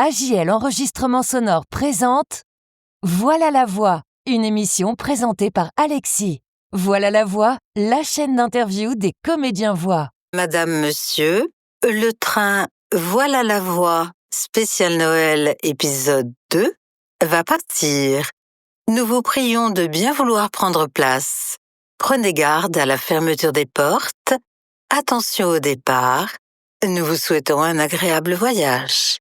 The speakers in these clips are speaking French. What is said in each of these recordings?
AJL Enregistrement Sonore présente Voilà la voix, une émission présentée par Alexis. Voilà la voix, la chaîne d'interview des comédiens voix. Madame, Monsieur, le train Voilà la voix, spécial Noël, épisode 2, va partir. Nous vous prions de bien vouloir prendre place. Prenez garde à la fermeture des portes. Attention au départ. Nous vous souhaitons un agréable voyage.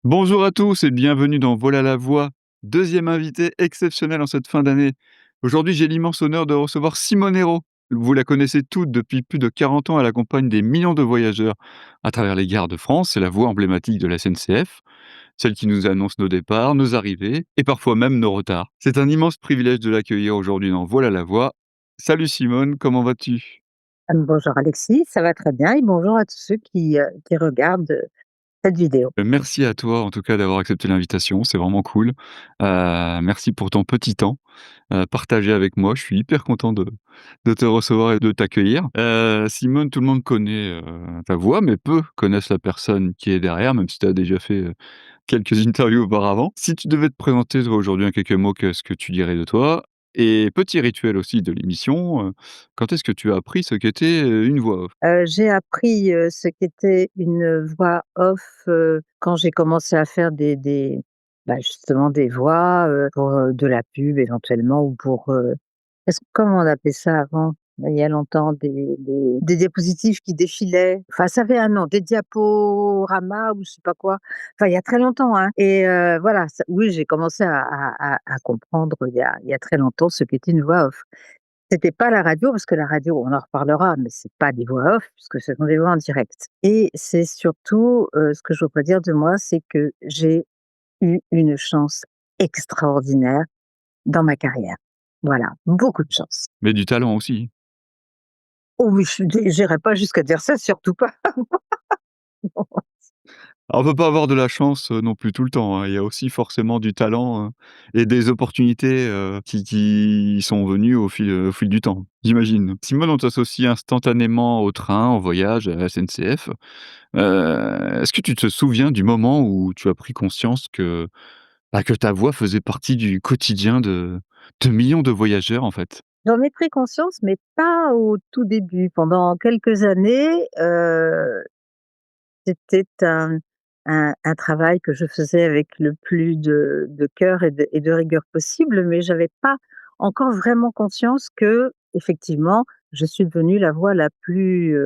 Bonjour à tous et bienvenue dans Voilà la voix, deuxième invité exceptionnel en cette fin d'année. Aujourd'hui, j'ai l'immense honneur de recevoir Simone Hérault. Vous la connaissez toutes depuis plus de 40 ans, elle accompagne des millions de voyageurs à travers les gares de France. C'est la voix emblématique de la SNCF, celle qui nous annonce nos départs, nos arrivées et parfois même nos retards. C'est un immense privilège de l'accueillir aujourd'hui dans Voilà la voix. Salut Simone, comment vas-tu? Bonjour Alexis, ça va très bien et bonjour à tous ceux qui regardent cette vidéo. Merci à toi en tout cas d'avoir accepté l'invitation, c'est vraiment cool. Merci pour ton petit temps, partagé avec moi. Je suis hyper content de te recevoir et de t'accueillir. Simone, tout le monde connaît, ta voix, mais peu connaissent la personne qui est derrière, même si tu as déjà fait, quelques interviews auparavant. Si tu devais te présenter toi aujourd'hui en quelques mots, qu'est-ce que tu dirais de toi? Et petit rituel aussi de l'émission, quand est-ce que tu as appris ce qu'était, une voix off? J'ai appris, ce qu'était une voix off, quand j'ai commencé à faire justement des voix, pour, de la pub éventuellement ou pour, comment on appelait ça avant? Il y a longtemps, des diapositives qui défilaient. Enfin, ça avait un nom, des diaporamas ou je sais pas quoi. Enfin, il y a très longtemps, hein, et voilà, ça oui, j'ai commencé à comprendre il y a très longtemps ce qu'était une voix off. C'était pas la radio, parce que la radio, on en reparlera, mais c'est pas des voix off puisque ce sont des voix en direct, et c'est surtout, ce que je voudrais dire de moi, c'est que j'ai eu une chance extraordinaire dans ma carrière. Voilà, beaucoup de chance. Mais du talent aussi. Oh oui, j'irai pas jusqu'à dire ça, surtout pas. Alors, on peut pas avoir de la chance, non plus tout le temps, hein. Il y a aussi forcément du talent, et des opportunités, qui sont venues au fil du temps, j'imagine. Simone, on t'associe instantanément au train, au voyage, à la SNCF. Est-ce que tu te souviens du moment où tu as pris conscience que ta voix faisait partie du quotidien de millions de voyageurs, en fait? J'en ai pris conscience, mais pas au tout début. Pendant quelques années, c'était un travail que je faisais avec le plus de cœur et de rigueur possible, mais j'avais pas encore vraiment conscience que, effectivement, je suis devenue la voix la plus,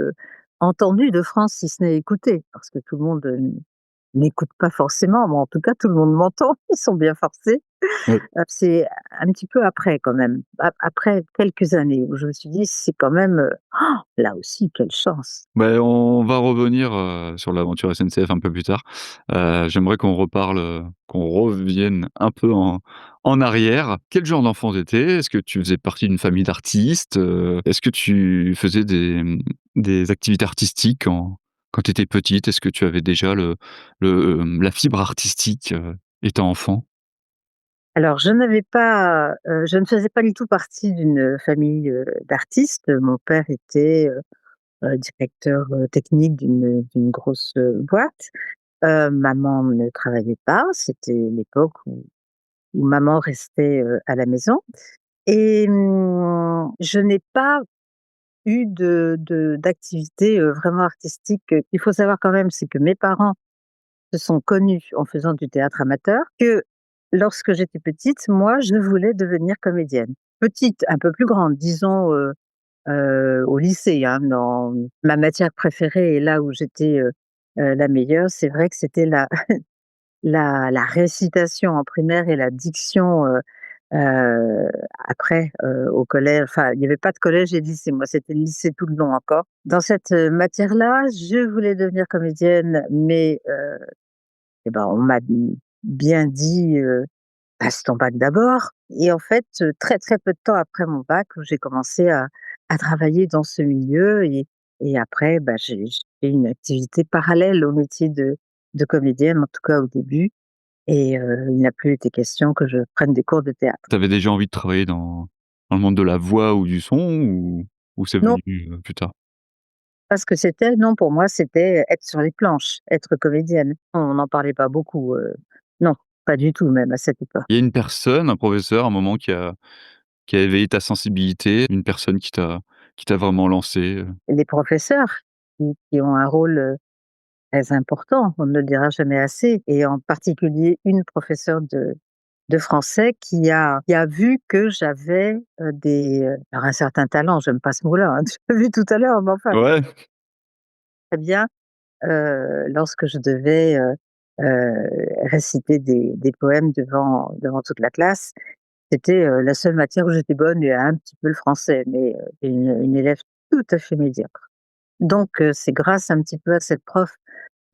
entendue de France, si ce n'est écoutée, parce que tout le monde, n'écoute pas forcément, mais en tout cas tout le monde m'entend, ils sont bien forcés. C'est un petit peu après quand même, après quelques années où je me suis dit: «C'est quand même, là aussi quelle chance!» Ben, on va revenir, sur l'aventure SNCF un peu plus tard. J'aimerais qu'on reparle, qu'on revienne un peu en arrière. Quel genre d'enfant tu étais? Est-ce que tu faisais partie d'une famille d'artistes? Est-ce que tu faisais des activités artistiques quand tu étais petite? Est-ce que tu avais déjà la fibre artistique, étant enfant? Alors je ne faisais pas du tout partie d'une famille, d'artistes. Mon père était, directeur, technique d'une grosse, boîte. Maman ne travaillait pas, c'était l'époque où maman restait, à la maison, et je n'ai pas eu d'activité, vraiment artistique. Il faut savoir quand même, c'est que mes parents se sont connus en faisant du théâtre amateur, que lorsque j'étais petite, moi, je voulais devenir comédienne. Petite, un peu plus grande, disons, au lycée, hein, dans ma matière préférée et là où j'étais, la meilleure, c'est vrai que c'était la récitation en primaire et la diction, heu, après, au collège. Enfin, il n'y avait pas de collège et de lycée, moi, c'était le lycée tout le long encore. Dans cette, matière-là, je voulais devenir comédienne, mais on m'a bien dit, «Passe ton bac d'abord», et en fait, très, très peu de temps après mon bac, j'ai commencé à travailler dans ce milieu, et après, j'ai fait une activité parallèle au métier de comédienne, en tout cas au début, et il n'a plus été question que je prenne des cours de théâtre. Tu avais déjà envie de travailler dans le monde de la voix ou du son ou c'est Non, venu, plus tard? pas ce que c'était. Non, pour moi, c'était être sur les planches, être comédienne. On n'en parlait pas beaucoup, non, pas du tout même à cette époque. Il y a une personne, un professeur, un moment qui a éveillé ta sensibilité, une personne qui t'a vraiment lancé, Les professeurs qui ont un rôle, très important, on ne le dira jamais assez, et en particulier une professeure de français qui a vu que j'avais, alors un certain talent, j'aime pas ce mot-là, hein, tu l'as vu tout à l'heure, mais enfin, Ouais, très bien, lorsque je devais, réciter des poèmes devant toute la classe. C'était, la seule matière où j'étais bonne et un petit peu le français, mais, une élève tout à fait médiocre. Donc, c'est grâce un petit peu à cette prof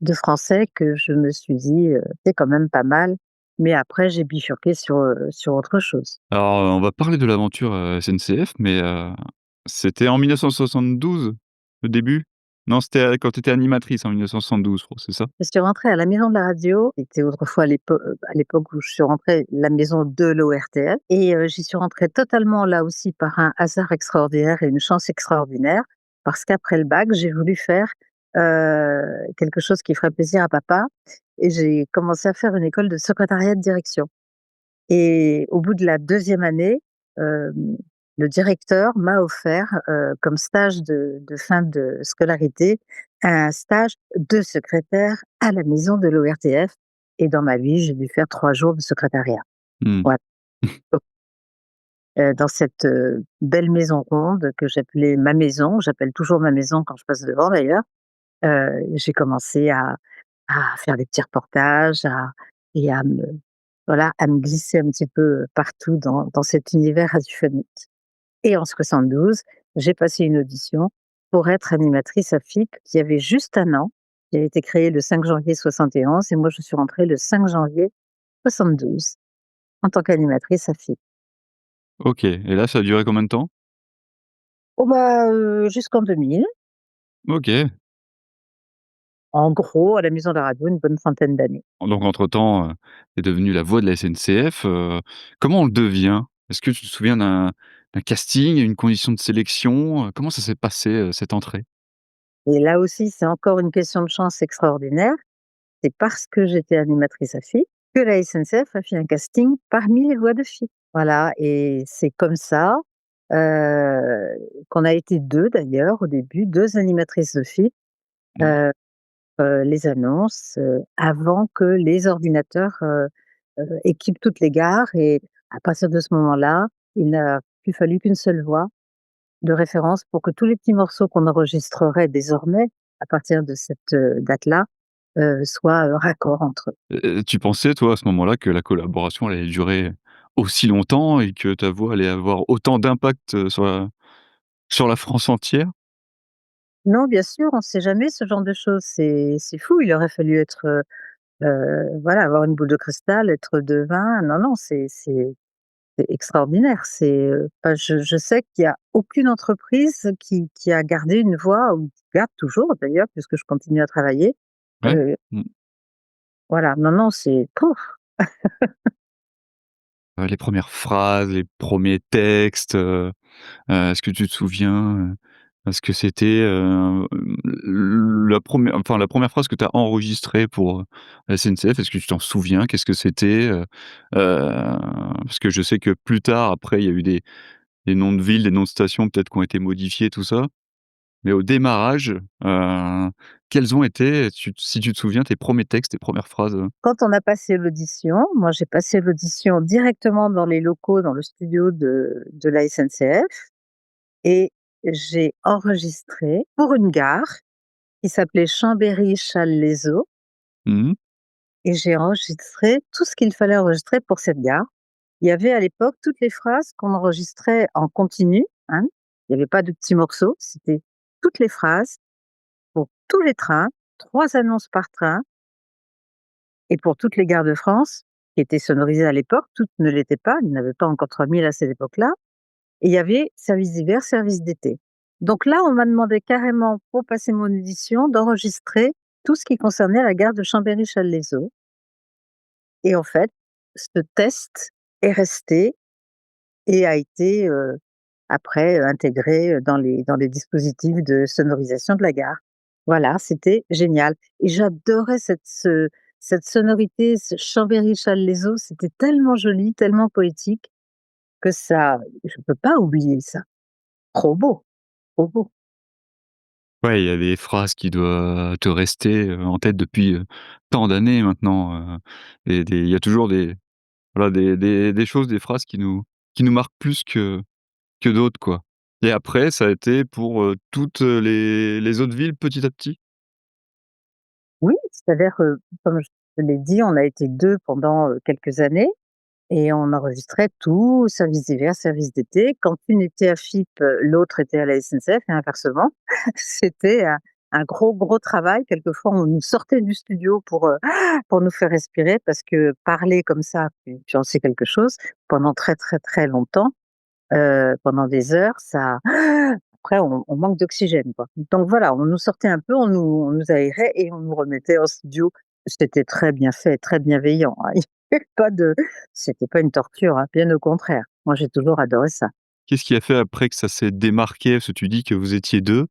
de français que je me suis dit, «C'est quand même pas mal», mais après j'ai bifurqué sur autre chose. alors, on va parler de l'aventure, SNCF, mais c'était en 1972, le début? Non, c'était, quand tu étais animatrice en 1972, je crois, c'est ça? Je suis rentrée à la maison de la radio, c'était autrefois à l'époque où je suis rentrée, la maison de l'ORTF, et j'y suis rentrée totalement là aussi par un hasard extraordinaire et une chance extraordinaire, parce qu'après le bac, j'ai voulu faire, quelque chose qui ferait plaisir à papa, et j'ai commencé à faire une école de secrétariat de direction. Et au bout de la deuxième année, hem, le directeur m'a offert, comme stage de fin de scolarité, un stage de secrétaire à la maison de l'ORTF, et dans ma vie, j'ai dû faire 3 jours de secrétariat. Mmh. Voilà, donc dans cette, belle maison ronde que j'appelais ma maison, j'appelle toujours ma maison quand je passe devant d'ailleurs, j'ai commencé à faire des petits reportages, à me voilà, à me glisser un petit peu partout dans cet univers radiophonique. Et en 72, j'ai passé une audition pour être animatrice à FIP qui avait juste 1 an, qui a été créée le 5 janvier 71, et moi je suis rentrée le 5 janvier 72 en tant qu'animatrice à FIP. OK, et là, ça a duré combien de temps? Oh bah, jusqu'en 2000, OK. en gros à la maison de la radio une bonne trentaine d'années. Donc entre-temps, tu es devenue la voix de la SNCF, comment on le devient? Est-ce que tu te souviens d'un casting, une condition de sélection? Comment ça s'est passé, cette entrée? Et là aussi, c'est encore une question de chance extraordinaire. C'est parce que j'étais animatrice à FIP que la SNCF a fait un casting parmi les voix de FIP. Voilà, et c'est comme ça, heu, qu'on a été 2 d'ailleurs au début, 2 animatrices de FIP, Mmh. heu les annonces, avant que les ordinateurs, équipent toutes les gares, et à partir de ce moment-là, il n'a plus fallu qu'une seule voix de référence pour que tous les petits morceaux qu'on enregistrerait désormais à partir de cette, date-là, soient, raccords entre eux. Tu pensais toi, à ce moment-là, que la collaboration elle allait durer aussi longtemps et que ta voix allait avoir autant d'impact, sur la France entière? Non, bien sûr, on ne sait jamais ce genre de choses, c'est fou, il aurait fallu être, voilà, avoir une boule de cristal, être devin. Non, non, c'est extraordinaire. Enfin, je sais qu'il y a aucune entreprise qui a gardé une voix, ou qui garde toujours d'ailleurs puisque je continue à travailler. Ouais? Heu, Mmh. voilà, non, non, c'est pouf! Les premières phrases, les premiers textes, est-ce que tu te souviens, ce que c'était, la première phrase que tu as enregistrée pour, la SNCF? Est-ce que tu t'en souviens? Qu'est-ce que c'était? Parce que je sais que plus tard, après, il y a eu des noms de villes, des noms de stations peut-être qui ont été modifiés, tout ça. Mais au démarrage, quels ont été, si tu te souviens, tes premiers textes, tes premières phrases? Quand on a passé l'audition, moi j'ai passé l'audition directement dans les locaux, dans le studio de la SNCF, et j'ai enregistré pour une gare qui s'appelait Chambéry-Challes-les-Eaux, Mmh mh. et j'ai enregistré tout ce qu'il fallait enregistrer pour cette gare. Il y avait à l'époque toutes les phrases qu'on enregistrait en continu, hein. Il y avait pas de petits morceaux, c'était toutes les phrases pour tous les trains, 3 annonces par train, et pour toutes les gares de France qui étaient sonorisées à l'époque, toutes ne l'étaient pas, il n'y en avait pas encore 3000 à cette époque-là, et il y avait service d'hiver, service d'été. Donc là, on m'a demandé carrément, pour passer mon audition, d'enregistrer tout ce qui concernait la gare de Chambéry-Challes-les-Eaux, et en fait, ce test est resté et a été, après, intégré, dans les dispositifs de sonorisation de la gare. Voilà, c'était génial et j'adorais cette sonorité, ce Chambéry-Challes-les-Eaux, c'était tellement joli, tellement poétique que ça je peux pas oublier ça. Trop beau, trop beau. Ouais, il y a des phrases qui doivent te rester, en tête depuis, tant d'années maintenant, et il y a toujours des voilà, des choses, des phrases qui nous marquent plus que d'autres, quoi. Et après, ça a été pour, toutes, les autres villes petit à petit? Oui, c'est-à-dire que, comme je te l'ai dit, on a été 2 pendant, quelques années et on enregistrait tout, service d'hiver, service d'été. Quand une était à FIP, l'autre était à la SNCF et inversement. C'était un gros, gros travail. Quelquefois, on nous sortait du studio pour nous faire respirer parce que parler comme ça, tu en sais quelque chose, pendant très, très, très longtemps, pendant des heures, ça après on manque d'oxygène, quoi. Donc voilà, on nous sortait un peu, on nous aérait et on nous remettait en studio. C'était très bien fait, très bienveillant, hein. Il y avait pas de C'était pas une torture, hein, bien au contraire. Moi, j'ai toujours adoré ça. Qu'est-ce qui a fait après que ça s'est démarqué? Parce que tu dis que vous étiez 2.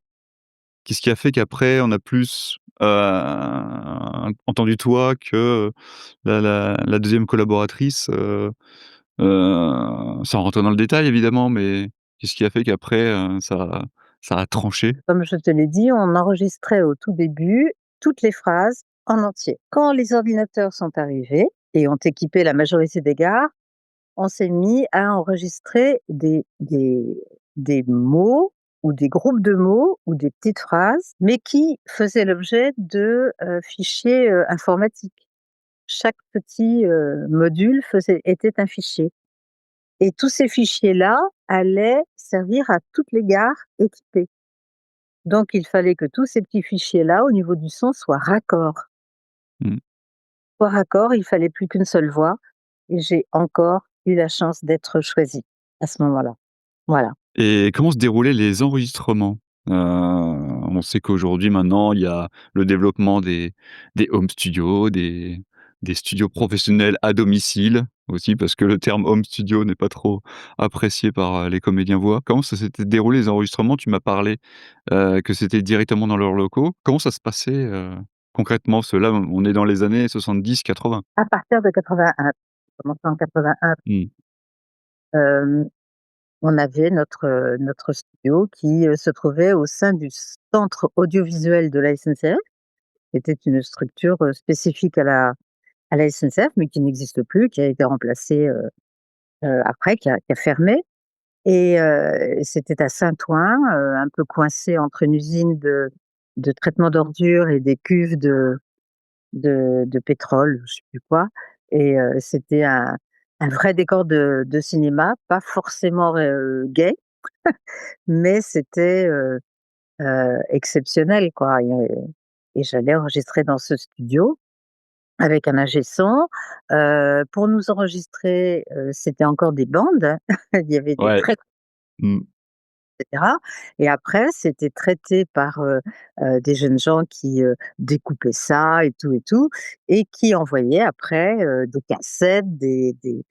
Qu'est-ce qui a fait qu'après on a plus, entendu toi que la 2e collaboratrice, sans rentrer dans le détail évidemment, mais qu'est-ce qui a fait qu'après, ça a tranché? Comme je te l'ai dit, on enregistrait au tout début toutes les phrases en entier. Quand les ordinateurs sont arrivés et ont équipé la majorité des gares, on s'est mis à enregistrer des mots ou des groupes de mots ou des petites phrases, mais qui faisaient l'objet de, fichiers, informatiques. Chaque petit, module était un fichier et tous ces fichiers-là allaient servir à toutes les gares équipées. Donc il fallait que tous ces petits fichiers-là, au niveau du son, soient raccords. Mmh. Soient raccords, il fallait plus qu'une seule voix et j'ai encore eu la chance d'être choisie à ce moment-là. Voilà. Et comment se déroulaient les enregistrements? On sait qu'aujourd'hui maintenant, il y a le développement des home studios, des studios professionnels à domicile aussi, parce que le terme home studio n'est pas trop apprécié par, les comédiens voix. Comment ça s'était déroulé les enregistrements? Tu m'as parlé, que c'était directement dans leurs locaux. Comment ça se passait, concrètement? Parce que là, on est dans les années 70-80. À partir de 81, commencé en 81, Mmh. hem, on avait notre studio qui, se trouvait au sein du centre audiovisuel de la SNCF. C'était une structure, spécifique à la SNCF, mais qui n'existe plus, qui a été remplacée, après, qui a fermé et c'était à Saint-Ouen, un peu coincé entre une usine de traitement d'ordures et des cuves de pétrole, je sais plus quoi et c'était un vrai décor de cinéma, pas forcément gai, mais c'était, exceptionnel, quoi et j'allais enregistrer dans ce studio avec un ingé son. Pour nous enregistrer, c'était encore des bandes, hein. Il y avait des Ouais. très Mmh. et cetera et après c'était traité par, des jeunes gens qui, découpaient ça et tout et qui envoyaient après, des cassettes, des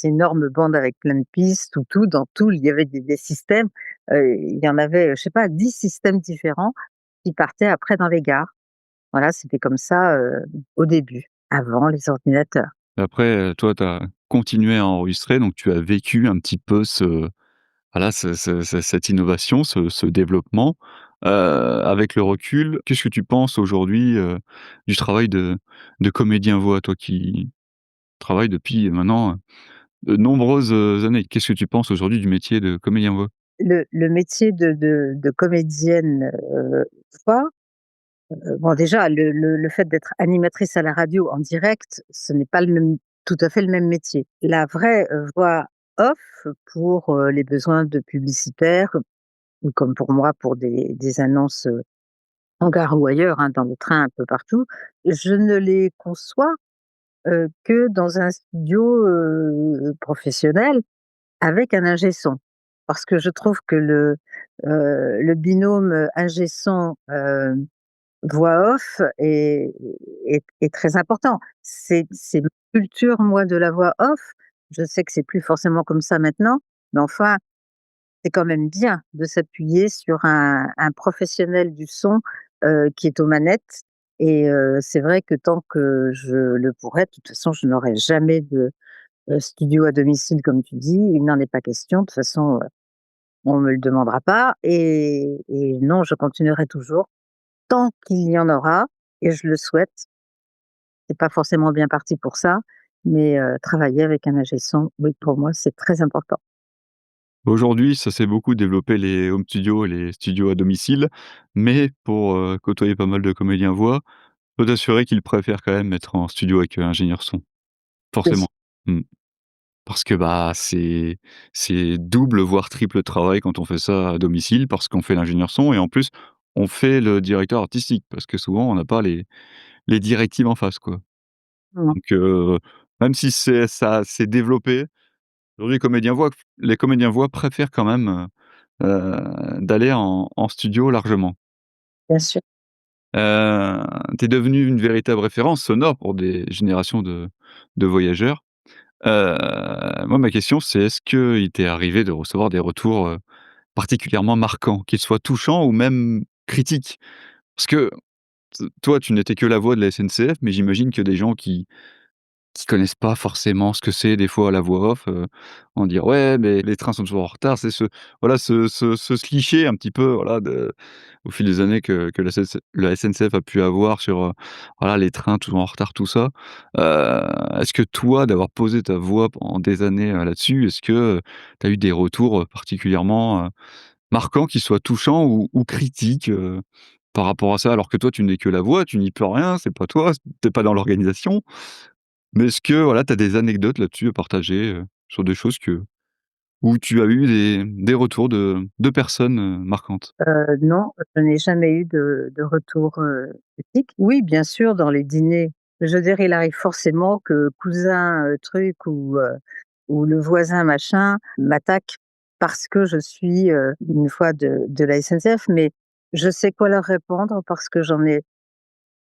énormes bandes avec plein de pistes ou tout. Dans tout, il y avait des systèmes, il y en avait, je sais pas, 10 systèmes différents qui partaient après dans les gares. Voilà, c'était comme ça, au début, avant les ordinateurs. Après, toi, tu as continué à enregistrer, donc tu as vécu un petit peu voilà, cette innovation, ce développement. Avec le recul, qu'est-ce que tu penses aujourd'hui, du travail de comédien voix? Toi qui travailles depuis maintenant, de nombreuses, années. Qu'est-ce que tu penses aujourd'hui du métier de comédien voix? Le métier de comédienne, voix, bon déjà le fait d'être animatrice à la radio en direct, ce n'est pas le même tout à fait le même métier. La vraie, voix off pour, les besoins de publicitaires ou comme pour moi pour des annonces, en gare ou ailleurs, hein, dans le train, un peu partout, je ne les conçois, que dans un studio, professionnel avec un ingé son. Parce que je trouve que le binôme, ingé son, voix off est très important. C'est ma culture, moi, de la voix off. Je sais que c'est plus forcément comme ça maintenant, mais enfin, c'est quand même bien de s'appuyer sur un professionnel du son, qui est aux manettes et c'est vrai que tant que je le pourrai, de toute façon, je n'aurai jamais de, studio à domicile comme tu dis. Il n'en est pas question. De toute façon, on me le demandera pas et non, je continuerai toujours tant qu'il y en aura et je le souhaite. C'est pas forcément bien parti pour ça, mais travailler avec un ingé son, oui, pour moi, c'est très important. Aujourd'hui, ça s'est beaucoup développé les home studios et les studios à domicile, mais pour, côtoyer pas mal de comédiens voix, je peux t'assurer qu'ils préfèrent quand même être en studio avec, ingénieur son, Oui. forcément. Mmh. Parce que, bah, c'est double voire triple travail quand on fait ça à domicile, parce qu'on fait l'ingénieur son et en plus, on fait le directeur artistique, parce que souvent on n'a pas les directives en face, quoi. Mmh. Donc même si ça s'est développé, aujourd'hui les comédiens voix préfèrent quand même, d'aller en studio largement. Bien sûr. Tu es devenue une véritable référence sonore pour des générations de voyageurs. Moi, ma question, c'est est-ce qu'il t'est arrivé de recevoir des retours, particulièrement marquants, qu'ils soient touchants ou même critiques? Parce que toi, tu n'étais que la voix de la SNCF, mais j'imagine que des gens qui connaissent pas forcément ce que c'est des fois la voix off, vont dire: «Ouais, mais les trains sont toujours en retard». C'est ce cliché un petit peu, voilà, de au fil des années que la SNCF a pu avoir sur, voilà, les trains toujours en retard, tout ça. Est-ce que toi, d'avoir posé ta voix pendant des années, là-dessus, est-ce que, tu as eu des retours, particulièrement, marquants, qui soient touchants ou critiques, par rapport à ça? Alors que toi, tu n'es que la voix, tu n'y peux rien, c'est pas toi, tu es pas dans l'organisation. Mais est-ce que, voilà, tu as des anecdotes là-dessus à partager, sur des choses où tu as eu des retours de personnes, marquantes? Non, je n'ai jamais eu de retour, critique. Oui, bien sûr, dans les dîners, je veux dire, il arrive forcément que cousin, truc ou le voisin machin m'attaque parce que je suis, une fois de la SNCF, mais je sais quoi leur répondre parce que j'en ai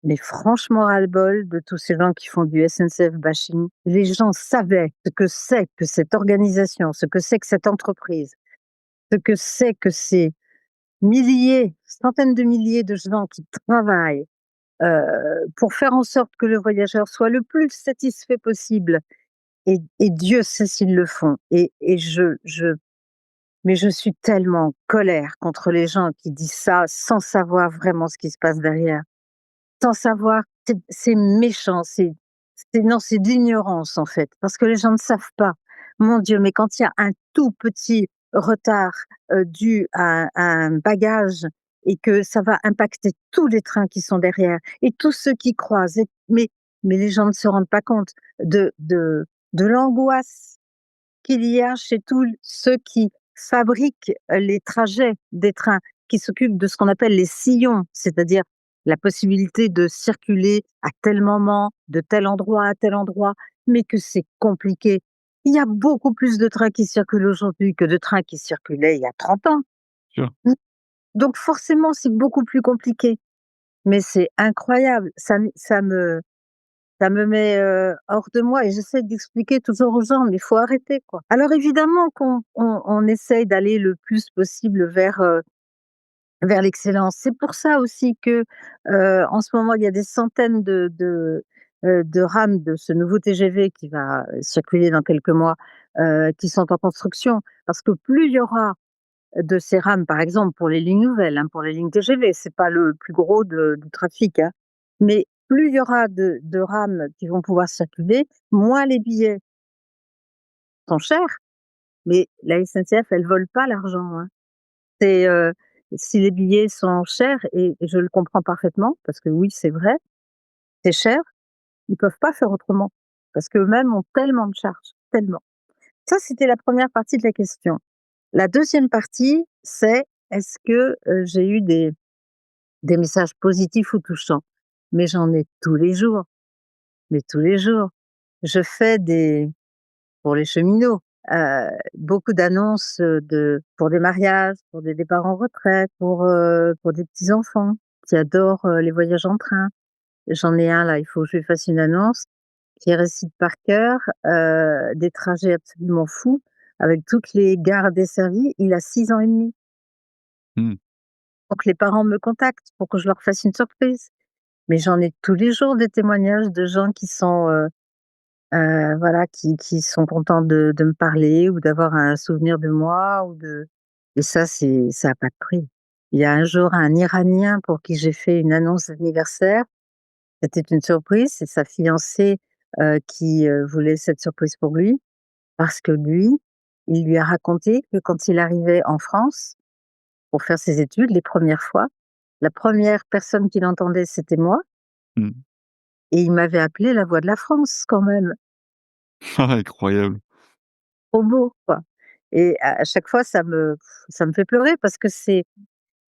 mais franchement ras-le-bol de tous ces gens qui font du SNCF bashing. Les gens savaient ce que c'est que cette organisation, ce que c'est que cette entreprise, ce que c'est que ces milliers, centaines de milliers de gens qui travaillent, pour faire en sorte que le voyageur soit le plus satisfait possible et Dieu sait s'ils le font et mais je suis tellement en colère contre les gens qui disent ça sans savoir vraiment ce qui se passe derrière. Sans savoir, c'est méchant, c'est non, c'est de l'ignorance, en fait, parce que les gens ne savent pas. Mon Dieu, mais quand il y a un tout petit retard, dû à un bagage et que ça va impacter tous les trains qui sont derrière et tous ceux qui croisent et mais les gens ne se rendent pas compte de l'angoisse qu'il y a chez tous ceux qui fabriquent les trajets des trains, qui s'occupent de ce qu'on appelle les sillons, c'est-à-dire la possibilité de circuler à tel moment, de tel endroit à tel endroit, mais que c'est compliqué. Il y a beaucoup plus de trains qui circulent aujourd'hui que de trains qui circulaient il y a 30 ans. Sûr. Mmh. Donc forcément, c'est beaucoup plus compliqué. Mais c'est incroyable, ça me met, hors de moi et j'essaie d'expliquer toujours aux gens: «Mais il faut arrêter, quoi». Alors évidemment qu'on essaye d'aller le plus possible vers l'excellence. C'est pour ça aussi que, en ce moment, il y a des centaines de rames de ce nouveau TGV qui va, circuler dans quelques mois, qui sont en construction. Parce que plus il y aura de ces rames, par exemple pour les lignes nouvelles, hein, pour les lignes TGV, c'est pas le plus gros du trafic, hein. Mais plus il y aura de rames qui vont pouvoir circuler, moins les billets sont chers. Mais la SNCF, elle vole pas l'argent, hein. C'est, si les billets sont chers et je le comprends parfaitement parce que oui, c'est vrai, c'est cher, ils peuvent pas faire autrement parce qu'eux-mêmes ont tellement de charges, tellement. Ça, c'était la première partie de la question. La deuxième partie, c'est est-ce que, j'ai eu des messages positifs ou touchants? Mais j'en ai tous les jours, mais tous les jours. Je fais des pour les cheminots, beaucoup d'annonces, pour des mariages, pour des départs en retraite, pour des petits-enfants qui adorent, les voyages en train. J'en ai un là, il faut que je lui fasse une annonce qui récite par cœur, des trajets absolument fous avec toutes les gares desservies, il a 6 ans et demi. Mmh. Pour que les parents me contactent, pour que je leur fasse une surprise. Mais j'en ai tous les jours des témoignages de gens qui sont, voilà, qui sont contents de me parler ou d'avoir un souvenir de moi ou de et ça a pas de prix. Il y a un jour un Iranien pour qui j'ai fait une annonce d'anniversaire. C'était une surprise, c'est sa fiancée, qui, voulait cette surprise pour lui parce que lui, il lui a raconté que quand il arrivait en France pour faire ses études les premières fois, la première personne qu'il entendait, c'était moi Mmh. et il m'avait appelé la voix de la France quand même. Ah, incroyable. Trop beau, quoi. Et à chaque fois, ça me fait pleurer parce que c'est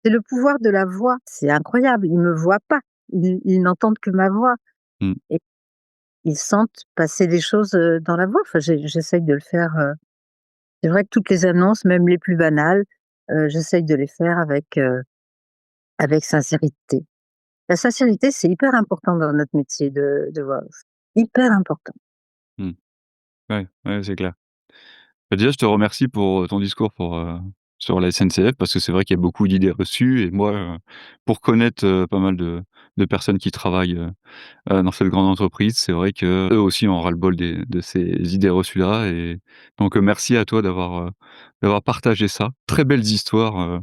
le pouvoir de la voix. C'est incroyable. Ils me voient pas. Ils n'entendent que ma voix Mmh. et ils sentent passer des choses, dans la voix. Enfin, j'essaye de le faire, c'est vrai que toutes les annonces, même les plus banales, j'essaye de les faire avec sincérité. La sincérité, c'est hyper important dans notre métier de voix off. Hyper important. Mmh. Ouais, ouais, c'est clair. Bah, déjà, je te remercie pour, ton discours sur la SNCF parce que c'est vrai qu'il y a beaucoup d'idées reçues et moi, pour connaître, pas mal de personnes qui travaillent, dans cette grande entreprise, c'est vrai qu'eux aussi ont ras-le-bol de ces idées reçues-là et donc, merci à toi d'avoir partagé ça. Très belles histoires,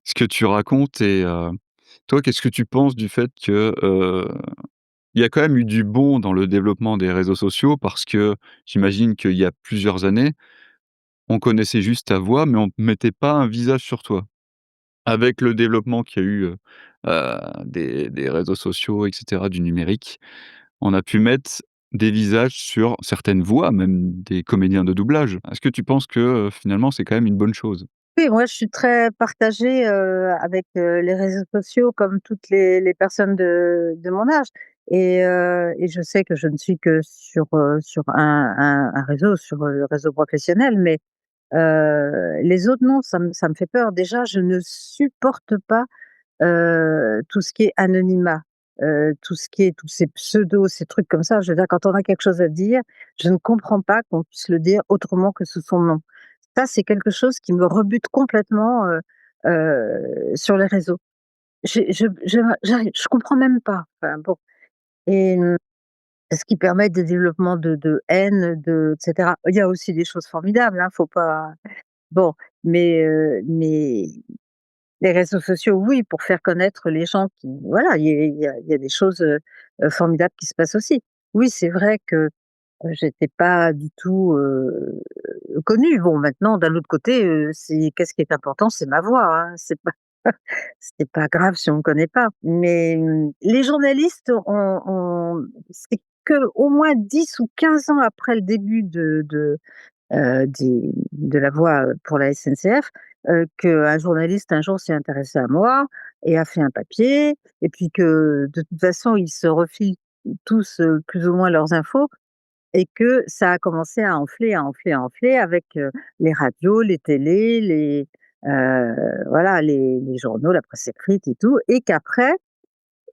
ce que tu racontes et toi, qu'est-ce que tu penses du fait que, il y a quand même eu du bon dans le développement des réseaux sociaux? Parce que j'imagine qu'il y a plusieurs années, on connaissait juste ta voix, mais on mettait pas un visage sur toi. Avec le développement qu'il y a eu, des réseaux sociaux et cetera, du numérique, on a pu mettre des visages sur certaines voix, même des comédiens de doublage. Est-ce que tu penses que, finalement, c'est quand même une bonne chose? Oui, moi, je suis très partagée, avec, les réseaux sociaux comme toutes les personnes de mon âge et je sais que je ne suis que sur un réseau, sur, le réseau professionnel, mais les autres non, ça me fait peur. Déjà, je ne supporte pas, tout ce qui est anonymat, tout ce qui est tous ces pseudos, ces trucs comme ça. Je veux dire, quand on a quelque chose à dire, je ne comprends pas qu'on puisse le dire autrement que sous son nom. Ça, c'est quelque chose qui me rebute complètement, sur les réseaux. Je comprends même pas. Enfin bon et ce qui permet des développements de haine, et cetera. Il y a aussi des choses formidables, hein, faut pas bon, mais les réseaux sociaux, oui, pour faire connaître les gens qui voilà, il y a des choses, formidables qui se passent aussi. Oui, c'est vrai que, j'étais pas du tout, connue. Bon, maintenant, d'un autre côté, c'est qu'est-ce qui est important? C'est ma voix, hein, c'est pas c'est pas grave si on me connaît pas. Mais, les journalistes c'est qu'au moins 10 ou 15 ans après le début de la voix, pour la SNCF, qu'un journaliste un jour s'est intéressé à moi et a fait un papier et puis que de toute façon ils se refilent tous, plus ou moins leurs infos et que ça a commencé à enfler, à enfler, à enfler avec, les radios, les télés, voilà, les journaux, la presse écrite et tout et qu'après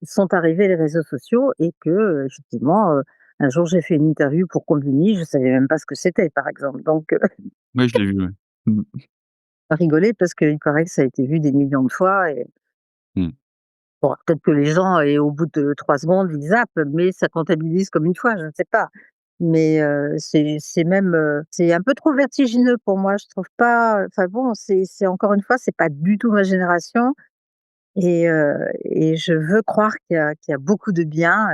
sont arrivés les réseaux sociaux et que, effectivement, un jour j'ai fait une interview pour Convini, je savais même pas ce que c'était par exemple donc Ouais, je l'ai vu, ouais. Mmh. rigoler parce qu'il paraît que ça a été vu des millions de fois et Mmh. bon, peut-être que les gens et au bout de 3 secondes, ils zappent, mais ça comptabilise comme une fois, je ne sais pas. Mais c'est même, c'est un peu trop vertigineux pour moi, je trouve pas, enfin bon, c'est encore une fois, c'est pas du tout ma génération et je veux croire qu'il y a beaucoup de bien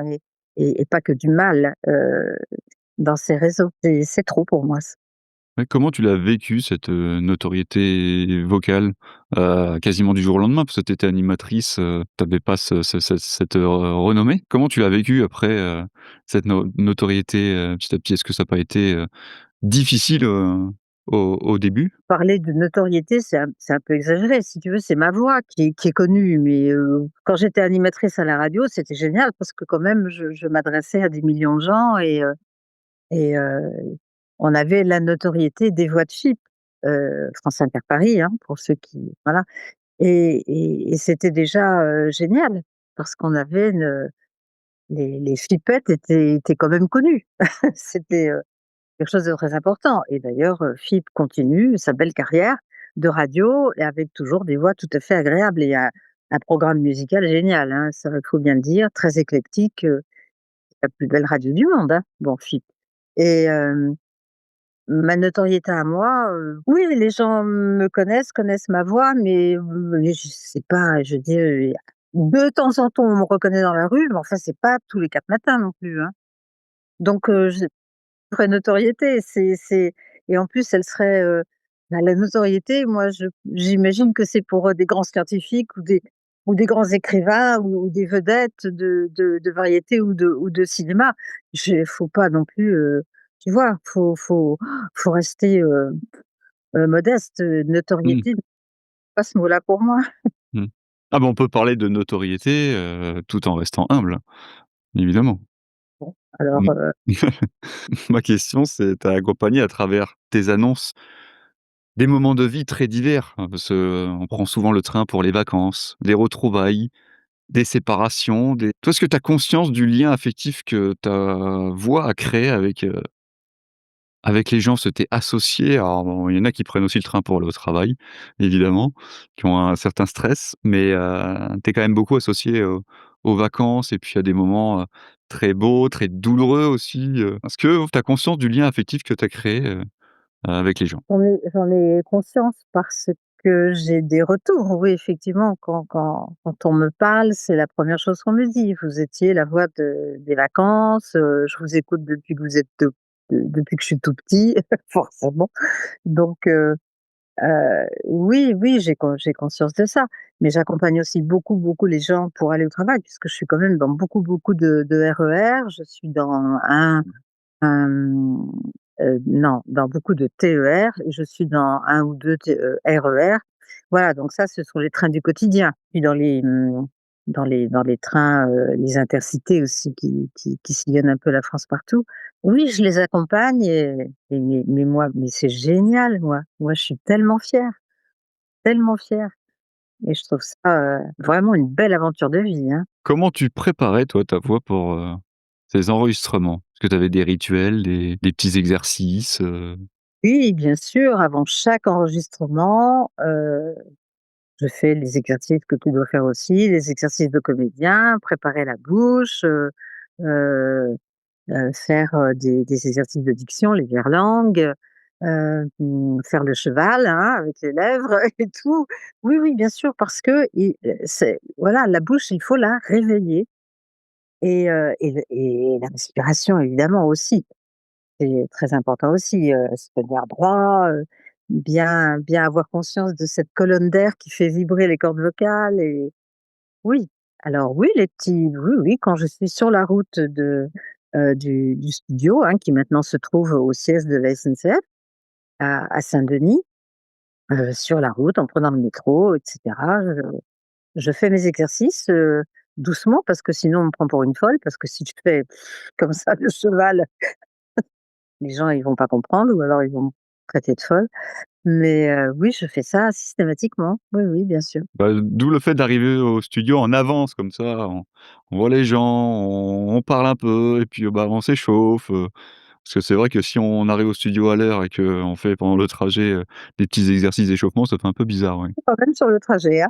et pas que du mal, dans ces réseaux. C'est trop pour moi ça. Ouais, comment tu l'as vécu cette, notoriété vocale, quasiment du jour au lendemain? Parce que tu étais animatrice, tu avais pas cette, renommée. Comment tu l'as vécu après, cette notoriété, petit à petit? Est-ce que ça a pas été, difficile, au début? Parler de notoriété, c'est un peu exagéré. Si tu veux, c'est ma voix qui est connue, mais quand j'étais animatrice à la radio, c'était génial parce que quand même je m'adressais à des millions de gens et on avait la notoriété des voix de FIP, France Inter Paris, hein, pour ceux qui voilà et c'était déjà, génial parce qu'on avait les FIPettes étaient quand même connues. C'était, quelque chose de très important et d'ailleurs, FIP continue sa belle carrière de radio et avec toujours des voix tout à fait agréables et un programme musical génial, hein, ça, il faut bien le dire, très éclectique, la plus belle radio du monde, hein, bon FIP et ma notoriété à moi, oui, les gens me connaissent, connaissent ma voix, mais je sais pas, je veux dire, de temps en temps, on me reconnaît dans la rue, mais enfin, c'est pas tous les 4 matins non plus, hein. Donc j'ai une vraie notoriété, c'est et en plus, elle serait, bah, la notoriété, moi, j'imagine que c'est pour, des grands scientifiques ou des grands écrivains ou des vedettes de variété ou de cinéma. Faut pas non plus, tu vois? Faut rester, modeste, Mmh, notoriété, pas ce mot-là pour moi. mmh. Ah bah, on peut parler de notoriété, tout en restant humble, évidemment. Bon, alors, Mmh. Ma question, c'est tu as accompagné à travers tes annonces des moments de vie très divers, hein, parce qu'on prend souvent le train pour les vacances, les retrouvailles, des séparations, des toi, est-ce que tu as conscience du lien affectif que ta voix a créé avec les gens? Parce que tu associé, alors bon, il y en a qui prennent aussi le train pour aller au travail, évidemment, qui ont un certain stress, mais tu es quand même beaucoup associé aux vacances et puis à des moments, très beaux, très douloureux aussi, Est-ce que tu as conscience du lien affectif que tu as créé, avec les gens? J'en ai conscience parce que j'ai des retours. Oui, effectivement, quand on me parle, c'est la première chose qu'on me dit: «Vous étiez la voix des vacances, je vous écoute depuis que vous êtes depuis que je suis tout petit», forcément. Donc oui, oui, j'ai conscience de ça. Mais j'accompagne aussi beaucoup, beaucoup les gens pour aller au travail puisque je suis quand même dans beaucoup, beaucoup de RER. Je suis dans un, non, dans beaucoup de TER et je suis dans un ou 2 RER. Voilà, donc ça, ce sont les trains du quotidien. Puis dans les trains, les intercités aussi qui sillonnent un peu la France partout. Oui, je les accompagne mais moi mais c'est génial, moi. Moi, je suis tellement fière et je trouve ça, vraiment une belle aventure de vie, hein. Comment tu préparais, toi, ta voix pour, ces enregistrements? Est-ce que tu avais des rituels, des petits exercices, Oui, bien sûr, avant chaque enregistrement, je fais les exercices que tu dois faire aussi, les exercices de comédien, préparer la bouche, heu faire, des exercices de diction, les verlangues, faire le cheval, hein, avec les lèvres et tout. Oui, oui, bien sûr, parce que c'est voilà, la bouche, il faut la réveiller et la respiration évidemment aussi. C'est très important aussi, se tenir droit, bien avoir conscience de cette colonne d'air qui fait vibrer les cordes vocales et oui. Alors oui, oui, oui, quand je suis sur la route du studio, hein, qui maintenant se trouve au siège de la SNCF à Saint-Denis, sur la route, en prenant le métro et cetera, je fais mes exercices, doucement parce que sinon on me prend pour une folle, parce que si je fais comme ça le cheval, les gens ils vont pas comprendre ou alors ils vont me traiter de folle. Mais oui, je fais ça systématiquement. Oui, oui, bien sûr. bah, d'où le fait d'arriver au studio en avance comme ça, on voit les gens, on parle un peu et puis, bah, on s'échauffe, parce que c'est vrai que si on arrive au studio à l'heure et qu'on fait pendant le trajet, des petits exercices d'échauffement, ça fait un peu bizarre, ouais. Quand même sur le trajet, hein.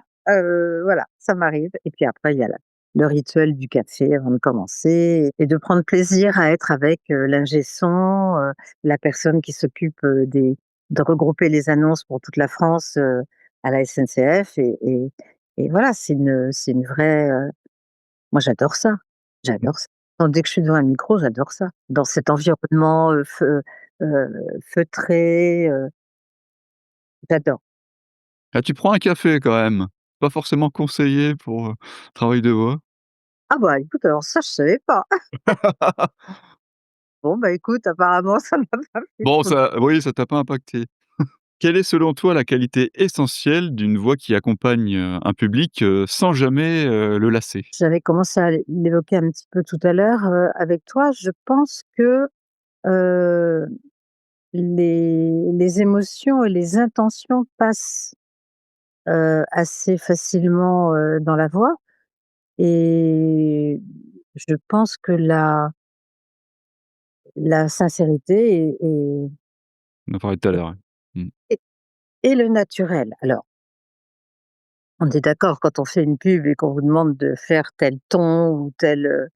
Voilà, ça m'arrive et puis après il y a le rituel du café avant de commencer et de prendre plaisir à être avec, l'ingé son, la personne qui s'occupe, des de regrouper les annonces pour toute la France, à la SNCF et voilà, c'est une vraie, moi Mmh. j'adore ça. Quand dès que je suis devant un micro, j'adore ça. Dans cet environnement, feutré, j'adore. Ah, tu prends un café quand même? Pas forcément conseillé pour, travail de voix? Ah bah, écoute, alors ça je savais pas. Bon, bah, écoute, apparemment, ça m'a pas fait Bon trop de ça oui, ça t'a pas impacté. Quelle est selon toi la qualité essentielle d'une voix qui accompagne, un public, sans jamais, le lasser? j'avais commencé à l'évoquer un petit peu tout à l'heure, avec toi. Je pense que, heu, les émotions et les intentions passent, assez facilement, dans la voix et je pense que la sincérité On en parlait tout à l'heure, ouais. Mmh. et et le naturel. Alors, on est d'accord quand on fait une pub et qu'on vous demande de faire tel ton ou tel,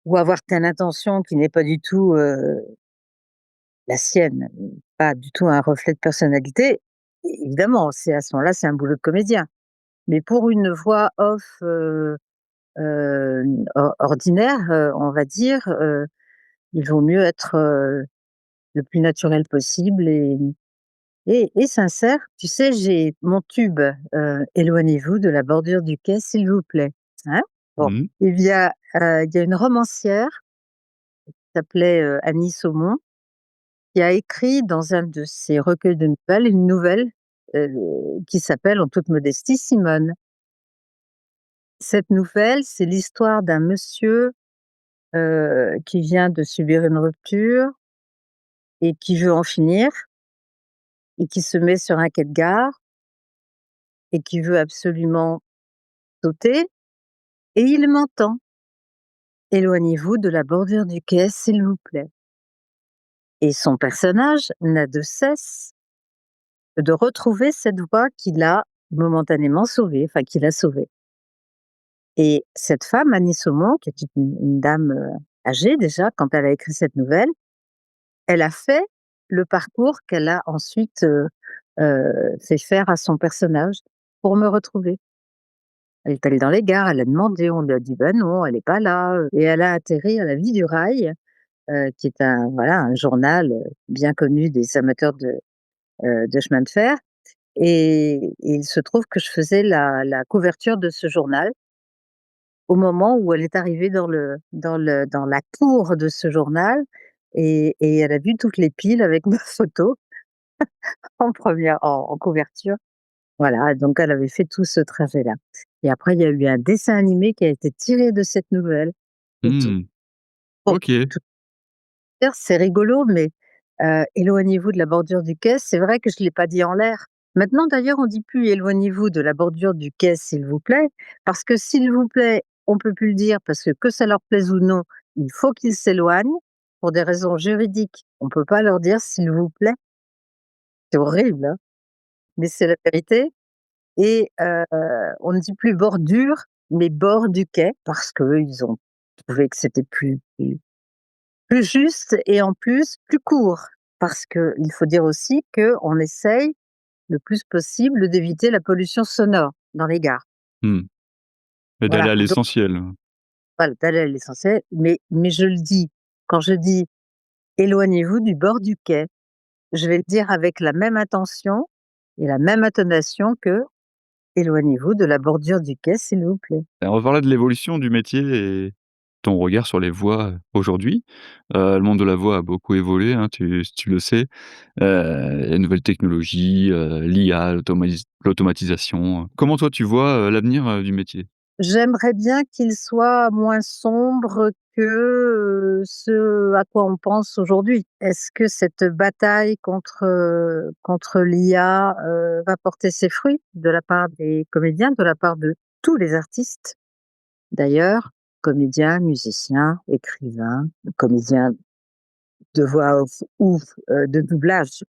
ou avoir telle intention qui n'est pas du tout, la sienne, pas du tout un reflet de personnalité. Évidemment, c'est à ce moment-là, c'est un boulot de comédien. Mais pour une voix off, ordinaire, on va dire, il vaut mieux être, le plus naturel possible et sincère. Tu sais, j'ai mon tube, «Éloignez-vous de la bordure du quai, s'il vous plaît», hein. Bon, Mmh. il y a une romancière qui s'appelait, Annie Saumon, qui a écrit dans un de ses recueils de nouvelles, une nouvelle, heu, qui s'appelle, en toute modestie, Simone. Cette nouvelle, c'est l'histoire d'un monsieur, qui vient de subir une rupture et qui veut en finir et qui se met sur un quai de gare et qui veut absolument sauter et il m'entend: «Éloignez-vous de la bordure du quai, s'il vous plaît», et son personnage n'a de cesse de retrouver cette voix qui l'a momentanément sauvé, enfin qui l'a sauvé. Et cette femme, Annie Saumon, qui est une dame, âgée déjà quand elle a écrit cette nouvelle, elle a fait le parcours qu'elle a ensuite, fait faire à son personnage pour me retrouver. Elle est allée dans les gares, elle a demandé, on lui a dit: «Ben non, elle est pas là», et elle a atterri à La Vie du Rail, qui est un voilà, un journal, bien connu des amateurs de chemin de fer, et il se trouve que je faisais la couverture de ce journal au moment où elle est arrivée dans la cour de ce journal, et elle a vu toutes les piles avec ma photo en première en couverture. Voilà, donc elle avait fait tout ce trajet-là, et après il y a eu un dessin animé qui a été tiré de cette nouvelle et tout. Mmh. Bon, OK. tout dire, c'est rigolo, mais éloignez-vous de la bordure du quai, c'est vrai que je ne l'ai pas dit en l'air. Maintenant d'ailleurs, on dit plus: «Éloignez-vous de la bordure du quai, s'il vous plaît», parce que «s'il vous plaît», on peut plus le dire parce que ça leur plaise ou non, il faut qu'ils s'éloignent. Pour des raisons juridiques, on peut pas leur dire: «S'il vous plaît». C'est horrible, hein, mais c'est la vérité. Et on ne dit plus bordure, mais bord du quai parce qu'eux, ils ont trouvé que c'était plus juste et en plus plus court. Parce qu'il faut dire aussi qu'on essaye le plus possible d'éviter la pollution sonore dans les gares. Mmh. Et d'aller Voilà, à donc l'essentiel. voilà, d'aller à l'essentiel, mais je le dis, quand je dis: «Éloignez-vous du bord du quai», je vais le dire avec la même intention et la même intonation que: «Éloignez-vous de la bordure du quai, s'il vous plaît». Et on va parler de l'évolution du métier et ton regard sur les voix, aujourd'hui. Le monde de la voix a beaucoup évolué, hein, tu le sais. Les nouvelles technologies, l'IA, l'automatisation. Comment toi tu vois, l'avenir, du métier? J'aimerais bien qu'il soit moins sombre que, ce à quoi on pense aujourd'hui. Est-ce que cette bataille contre l'IA, va porter ses fruits de la part des comédiens, de la part de tous les artistes d'ailleurs? Comédiens, musiciens, écrivains, comédiens de voix off ou, de doublage,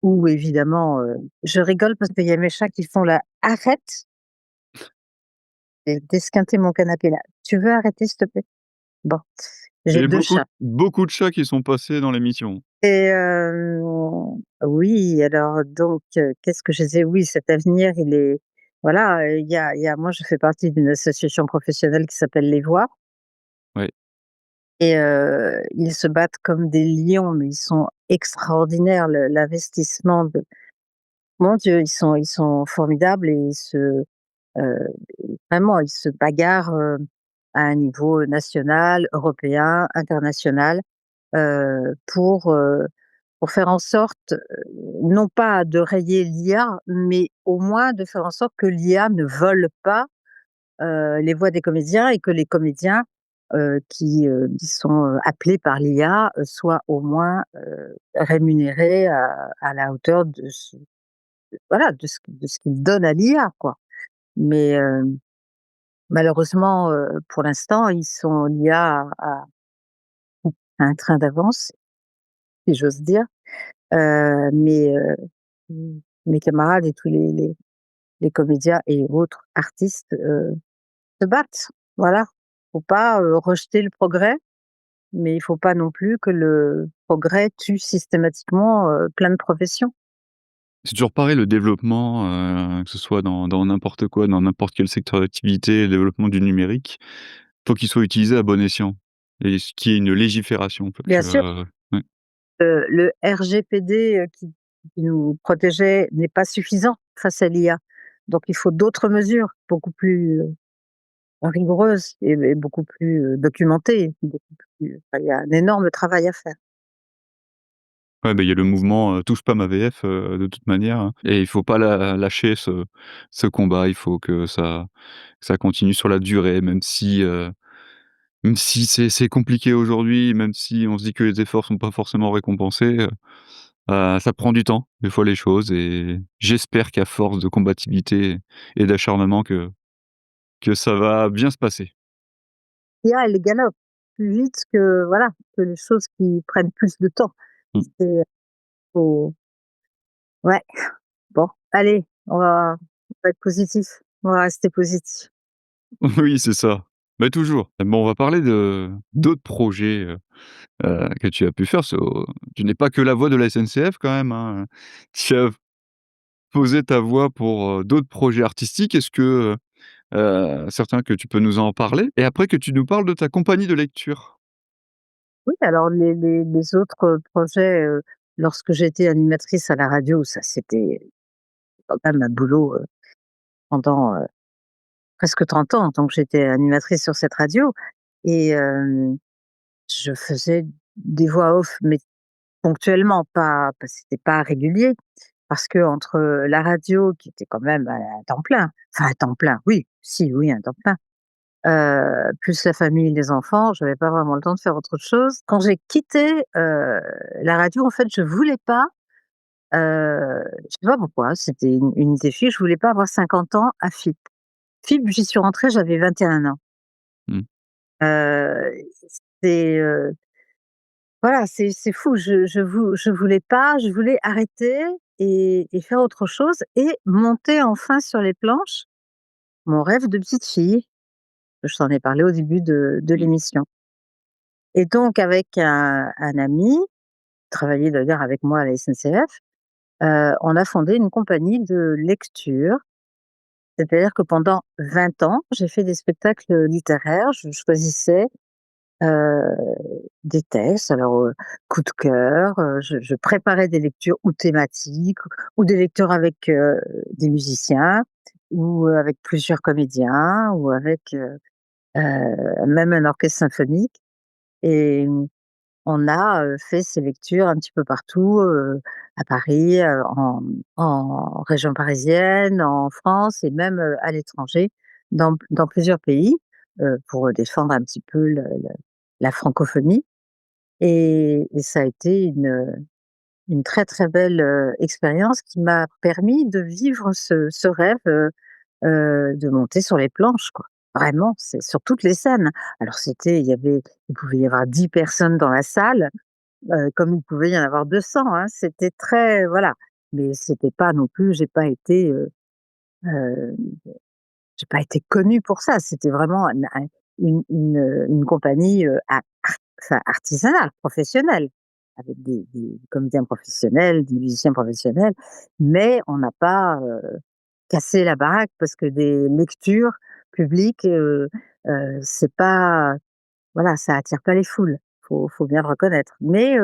ou évidemment, je rigole parce qu'il y a mes chats qui font la: «Arrête d'esquinter mon canapé là. Tu veux arrêter s'il te plaît?» Bon, j'ai Et 2 beaucoup chats beaucoup de chats qui sont passés dans l'émission. et oui, alors donc qu'est-ce que je disais? Oui, cet avenir, il est voilà, il y a moi, je fais partie d'une association professionnelle qui s'appelle Les Voix, Ouais. et ils se battent comme des lions, mais ils sont extraordinaires, l'investissement de mon Dieu, ils sont formidables, et heu, vraiment, ils se bagarrent, à un niveau national, européen, international, pour faire en sorte, non pas de rayer l'IA, mais au moins de faire en sorte que l'IA ne vole pas, les voix des comédiens, et que les comédiens, qui sont, appelés par l'IA, soient au moins, rémunérés à la hauteur de ce voilà, de ce qu'ils donnent à l'IA, quoi. Mais, malheureusement, pour l'instant, ils sont l'IA un train d'avance, si j'ose dire. Mais mes camarades et tous les comédiens et autres artistes, se battent. Voilà. Faut pas, rejeter le progrès, mais il faut pas non plus que le progrès tue systématiquement, plein de professions. C'est toujours pareil le développement, que ce soit dans n'importe quoi, dans n'importe quel secteur d'activité, le développement du numérique, faut qu'il soit utilisé à bon escient et ce qu'il y ait une légifération pour Bien que, sûr, ouais. le RGPD, qui nous protégeait n'est pas suffisant face à l'IA. Donc il faut d'autres mesures beaucoup plus, rigoureuses et beaucoup plus, documentées, beaucoup plus enfin, il y a un énorme travail à faire. Ouais, il y a le mouvement, Tous Spam AVF, de toute manière, hein, et il faut pas lâcher ce combat. Il faut que ça continue sur la durée, même si c'est compliqué aujourd'hui, même si on se dit que les efforts sont pas forcément récompensés, ça prend du temps, des fois, les choses, et j'espère qu'à force de combativité et d'acharnement que ça va bien se passer. L'IA, elle galope plus vite que voilà, que les choses qui prennent plus de temps. Mmh. C'est faut ouais, bon, allez, on va être positif, on va rester positif. Oui, c'est ça. Bah, toujours. Bon, on va parler de d'autres projets, que tu as pu faire. Tu n'es pas que la voix de la SNCF quand même, hein, tu as posé ta voix pour, d'autres projets artistiques. Est-ce que, certains que tu peux nous en parler? Et après que tu nous parles de ta compagnie de lecture. Oui, alors les autres projets, lorsque j'étais animatrice à la radio, ça c'était quand même un boulot, pendant, presque 30 ans, donc j'étais animatrice sur cette radio et je faisais des voix off, mais ponctuellement, pas c'était pas régulier parce qu'entre, la radio qui était quand même à temps plein, enfin à temps plein, oui, si, oui, à temps plein, plus la famille, les enfants, j'avais pas vraiment le temps de faire autre chose. Quand j'ai quitté, la radio, en fait, je voulais pas, je sais pas pourquoi, c'était une idée fixe, je voulais pas avoir 50 ans à FIP. FIP, j'y suis rentrée, j'avais 21 ans. Mmh. Heu, c'est, voilà, c'est fou, je voulais pas, je voulais arrêter et faire autre chose et monter enfin sur les planches mon rêve de petite fille. Je t'en ai parlé au début de Mmh. l'émission. Et donc avec un ami, qui travaillait d'ailleurs avec moi à la SNCF, on a fondé une compagnie de lecture. C'est-à-dire que pendant 20 ans, j'ai fait des spectacles littéraires. Je choisissais, heu, des textes, alors, coup de cœur, je préparais des lectures ou thématiques ou des lectures avec, des musiciens ou, avec plusieurs comédiens ou avec, même un orchestre symphonique et on a, fait ces lectures un petit peu partout, à Paris, en région parisienne, en France et même, à l'étranger, dans plusieurs pays, pour défendre un petit peu la francophonie et ça a été une très, très belle, expérience qui m'a permis de vivre ce rêve, de monter sur les planches, quoi. Vraiment, c'est sur toutes les scènes. Alors il pouvait y avoir 10 personnes dans la salle, comme il pouvait y en avoir 200, hein. C'était très voilà, mais c'était pas non plus heu, j'ai pas été connue pour ça. C'était vraiment une compagnie, enfin artisanale, professionnelle, avec des comédiens professionnels, des musiciens professionnels, mais on n'a pas, cassé la baraque parce que des lectures publiques, c'est pas voilà, ça attire pas les foules. Faut bien le reconnaître. Mais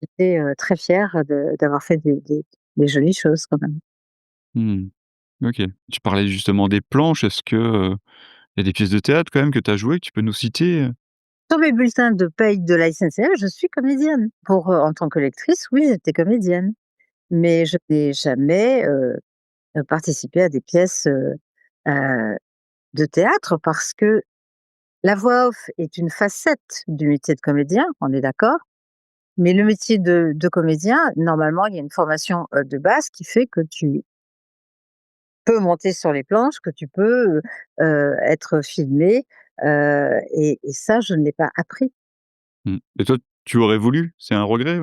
j'étais, très fière d'avoir fait des jolies choses quand même. Mmh. OK. Tu parlais justement des planches. Est-ce que, il y a des pièces de théâtre quand même que tu as jouées, que tu peux nous citer? Sur mes bulletins de paye de la SNCF, je suis comédienne. En tant que lectrice, oui, j'étais comédienne, mais je n'ai jamais, participé à des pièces, heu, de théâtre parce que la voix off est une facette du métier de comédien, on est d'accord? Mais le métier de comédien, normalement, il y a une formation, de base qui fait que tu peux monter sur les planches, que tu peux, être filmé, et ça, je ne l'ai pas appris. Mmh. Et toi, Tu aurais voulu? C'est un regret?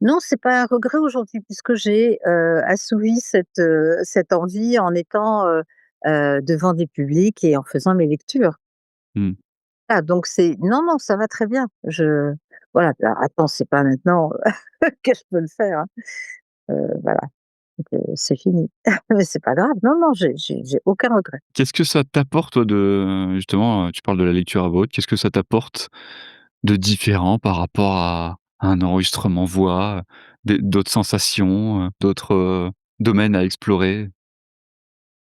Non, c'est pas un regret aujourd'hui puisque j'ai, assouvi cette envie en étant, devant des publics et en faisant mes lectures. Mmh. Ah donc c'est non, non, ça va très bien. Voilà, alors attends, c'est pas maintenant que je peux le faire, hein. Voilà, donc c'est fini. Mais c'est pas grave. Non, non, j'ai aucun regret. Qu'est-ce que ça t'apporte toi de justement, tu parles de la lecture à voix haute, qu'est-ce que ça t'apporte de différent par rapport à un enregistrement voix, d'autres sensations, d'autres, domaines à explorer?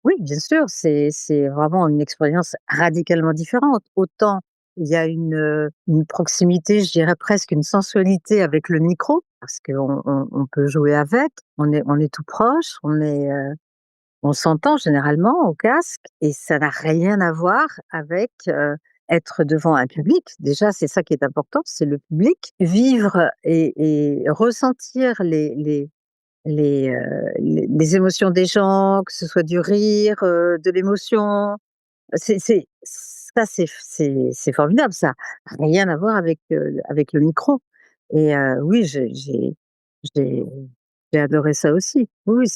Oui, bien sûr, c'est vraiment une expérience radicalement différente. Autant il y a une proximité, je dirais presque une sensualité avec le micro, parce qu'on peut jouer avec, on est tout proche, on s'entend généralement au casque et ça n'a rien à voir avec, être devant un public. Déjà, c'est ça qui est important, c'est le public. Vivre et ressentir les émotions des gens, que ce soit du rire, de l'émotion. C'est ça, c'est formidable ça. Rien à voir avec le micro et oui, j'ai j'ai adoré ça aussi. Oui, oui,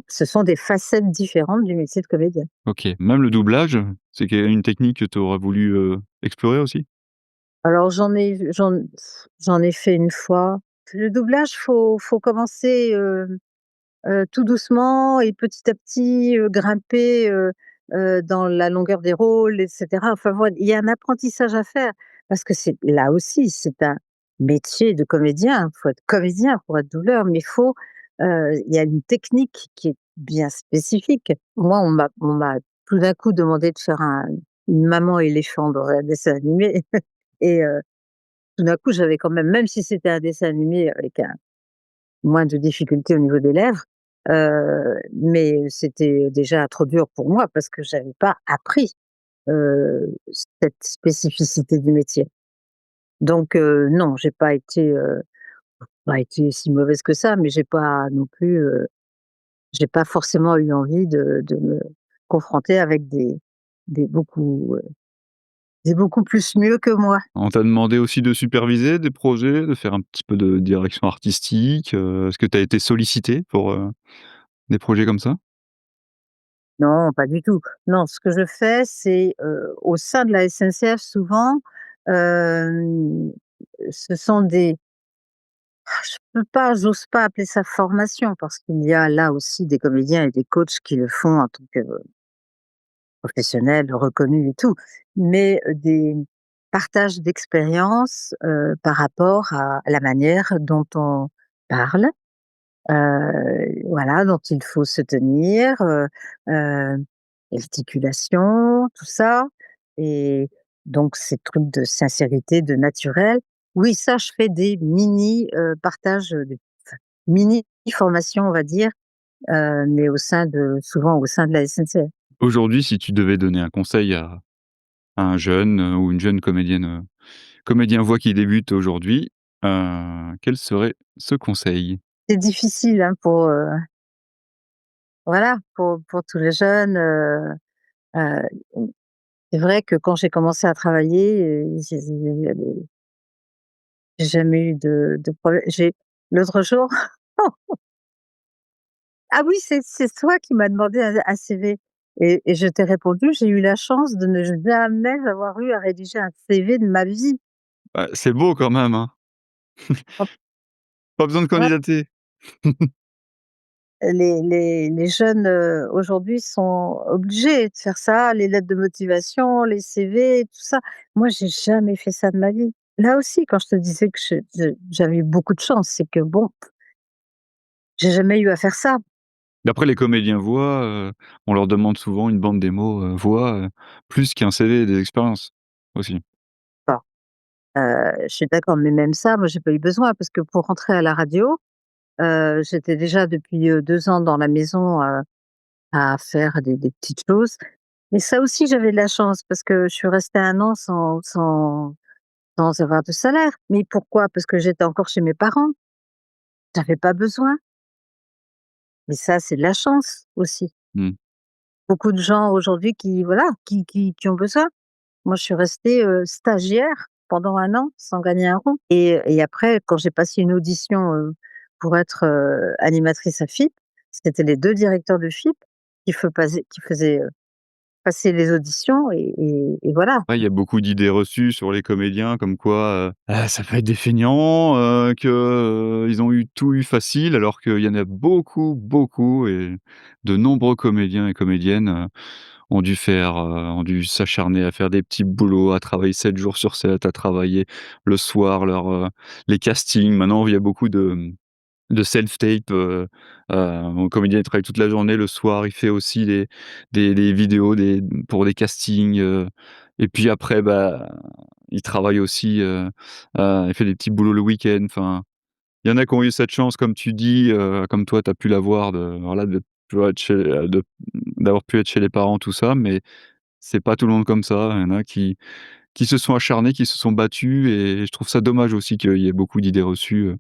ce sont des facettes différentes du métier de comédien. OK. Même le doublage, c'est une technique que tu aurais voulu, explorer aussi? Alors j'en ai fait une fois. Le doublage, faut commencer, tout doucement et petit à petit, grimper, dans la longueur des rôles et cetera. Enfin voilà, il y a un apprentissage à faire parce que c'est là aussi, c'est un métier de comédien. Il faut être comédien pour être doubleur, mais il y a une technique qui est bien spécifique. Moi, on m'a tout d'un coup demandé de faire une maman éléphant dans un dessin animé et tout d'un coup, j'avais quand même si c'était un dessin animé avec un moins de difficultés au niveau des lèvres, mais c'était déjà trop dur pour moi parce que j'avais pas appris, cette spécificité du métier. Donc non, j'ai pas été si mauvaise que ça, mais j'ai pas non plus, j'ai pas forcément eu envie de me confronter avec des beaucoup, heu, des beaucoup plus mieux que moi. On t'a demandé aussi de superviser des projets, de faire un petit peu de direction artistique, est-ce que tu as été sollicité pour, des projets comme ça? Non, pas du tout. Non, ce que je fais, c'est, au sein de la SNCF souvent, hem, ce sont j'ose pas appeler ça formation parce qu'il y a là aussi des comédiens et des coachs qui le font en tant que professionnels reconnus et tout, mais des partages d'expériences, par rapport à la manière dont on parle. Voilà, dont il faut se tenir, l'articulation, tout ça et donc ces trucs de sincérité, de naturel. Oui, ça, je fais des mini, partages, enfin, mini formations, on va dire, mais souvent au sein de la SNCF. Aujourd'hui, si tu devais donner un conseil à un jeune, ou une jeune comédienne, comédien voix qui débute aujourd'hui, quel serait ce conseil? C'est difficile, hein, voilà, pour tous les jeunes, heu, c'est vrai que quand j'ai commencé à travailler, j'ai jamais eu de problème. L'autre jour ah oui, c'est toi qui m'as demandé un CV et je t'ai répondu: «J'ai eu la chance de ne jamais avoir eu à rédiger un CV de ma vie». Bah, c'est beau quand même, hein? Hop, Pas besoin de ouais, candidater. les jeunes, aujourd'hui sont obligés de faire ça, les lettres de motivation, les CV, tout ça. Moi, j'ai jamais fait ça de ma vie. Là aussi, quand je te disais que j'avais eu beaucoup de chance, c'est que bon, j'ai jamais eu à faire ça. D'après les comédiens voix, on leur demande souvent une bande démo, voix, plus qu'un CV et des expériences, aussi. Bon, je suis d'accord, mais même ça, moi, j'ai pas eu besoin parce que pour rentrer à la radio, j'étais déjà depuis, 2 ans dans la maison, à faire des petites choses. Mais ça aussi, j'avais de la chance parce que je suis restée 1 an sans avoir de salaire. Mais pourquoi? Parce que j'étais encore chez mes parents. J'avais pas besoin. Mais ça, c'est de la chance aussi. Mmh. Beaucoup de gens aujourd'hui qui voilà, qui ont besoin. Moi, je suis restée, stagiaire pendant 1 an sans gagner un rond et après quand j'ai passé une audition, pour être, animatrice à FIP, c'était les 2 directeurs de FIP qui faisaient, passer les auditions et voilà. Ouais, il y a beaucoup d'idées reçues sur les comédiens comme quoi, ça peut être des feignants, que, ils ont eu facile alors qu'il y en a beaucoup, beaucoup et de nombreux comédiens et comédiennes, ont dû s'acharner à faire des petits boulots, à travailler 7 jours sur 7, à travailler le soir, les castings. Maintenant, il y a beaucoup de self-tape, mon comédien, il travaille toute la journée, le soir, il fait aussi des vidéos pour des castings, et puis après, bah, il travaille aussi, il fait des petits boulots le week-end. Enfin, il y en a qui ont eu cette chance, comme tu dis, comme toi, tu as pu l'avoir de voilà, de pouvoir être chez d'avoir pu être chez les parents, tout ça, mais c'est pas tout le monde comme ça. Il y en a qui se sont acharnés, qui se sont battus et je trouve ça dommage aussi qu'il y ait beaucoup d'idées reçues,